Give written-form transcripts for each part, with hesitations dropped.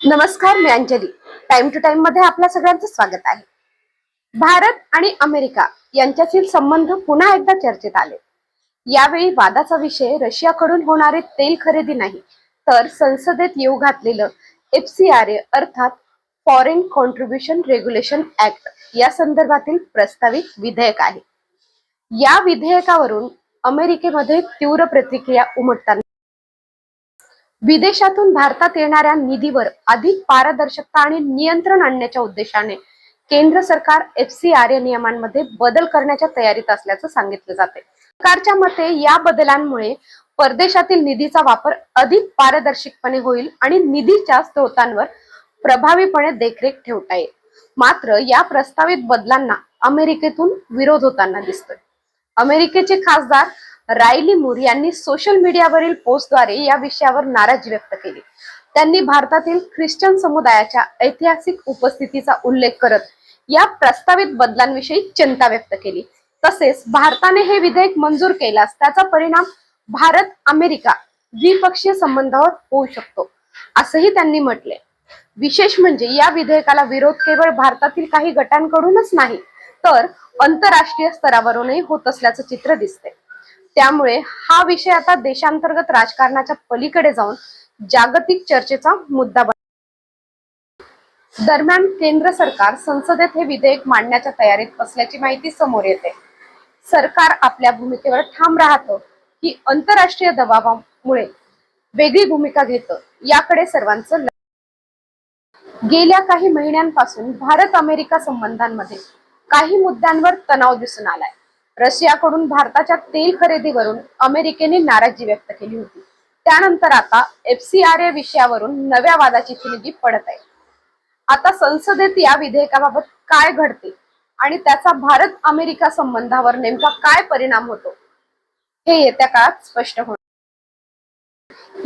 नमस्कार, मी Anjali. Time to time मध्ये आपल्या सगळ्यांचं स्वागत आहे. भारत आणि अमेरिका यांच्यातील संबंध पुन्हा एकदा चर्चेत आले. यावेळी वादाचा विषय रशियाकडून होणारे तेल खरेदी नाही, तर संसदेत येऊ घातलेलं FCRA अर्थात फॉरेन कॉन्ट्रीब्युशन रेग्युलेशन ऍक्ट या संदर्भातील प्रस्तावित विधेयक आहे. या विधेयकावरून अमेरिकेमध्ये तीव्र प्रतिक्रिया उमटताना विदेशातून भारतात येणाऱ्या निधीवर अधिक पारदर्शकता आणि नियंत्रण आणण्याच्या उद्देशाने केंद्र सरकार FCRA नियमांमध्ये बदल करण्याच्या तयारीत असल्याचं सांगितलं जाते. सरकारच्या मते या बदलांमुळे परदेशातील निधीचा वापर अधिक पारदर्शकपणे होईल आणि निधीच्या स्रोतांवर प्रभावीपणे देखरेख ठेवता येईल. मात्र या प्रस्तावित बदलांना अमेरिकेतून विरोध होताना दिसतोय. अमेरिकेचे खासदार रायली मूर यांनी सोशल मीडियावरील पोस्टद्वारे या विषयावर नाराजी व्यक्त केली. त्यांनी भारतातील ख्रिश्चन समुदायाच्या ऐतिहासिक उपस्थितीचा उल्लेख करत या प्रस्तावित बदलांविषयी चिंता व्यक्त केली. तसेच भारताने हे विधेयक मंजूर केल्यास त्याचा परिणाम भारत अमेरिका द्विपक्षीय संबंधावर होऊ शकतो असंही त्यांनी म्हटले. विशेष म्हणजे या विधेयकाला विरोध केवळ भारतातील काही गटांकडूनच नाही, तर आंतरराष्ट्रीय स्तरावरूनही होत असल्याचं चित्र दिसते. त्यामुळे हा विषय आता देशांतर्गत राजकारणाच्या पलीकडे जाऊन जागतिक चर्चेचा मुद्दा दरम्यान केंद्र सरकार संसदेत हे विधेयक मांडण्याच्या तयारीत असल्याची माहिती समोर येते. सरकार आपल्या भूमिकेवर ठाम राहतं की आंतरराष्ट्रीय दबावामुळे वेगळी भूमिका घेतं याकडे सर्वांचं गेल्या काही महिन्यांपासून भारत अमेरिका संबंधांमध्ये काही मुद्द्यांवर तणाव दिसून आलाय. रशियाकडून भारताच्या तेल खरेदीवरून अमेरिकेने नाराजी व्यक्त केली होती. त्यानंतर आता FCRA विषयावरून नव्या वादाची ठिणगी पडत आहे. आता संसदेत या विधेयकाबाबत काय घडते आणि त्याचा भारत अमेरिका संबंधावर नेमका काय परिणाम होतो हे येत्या काळात स्पष्ट होणार.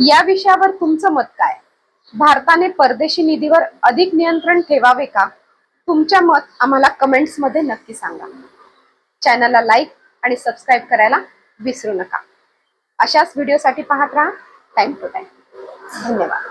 या विषयावर तुमचं मत काय? भारताने परदेशी निधीवर अधिक नियंत्रण ठेवावे का? तुमच्या मत आम्हाला कमेंट्स मध्ये नक्की सांगा. चॅनलला लाईक आणि सबस्क्राईब करायला विसरू नका. अशाच व्हिडिओसाठी पाहत राहा टाइम टू टाइम. धन्यवाद.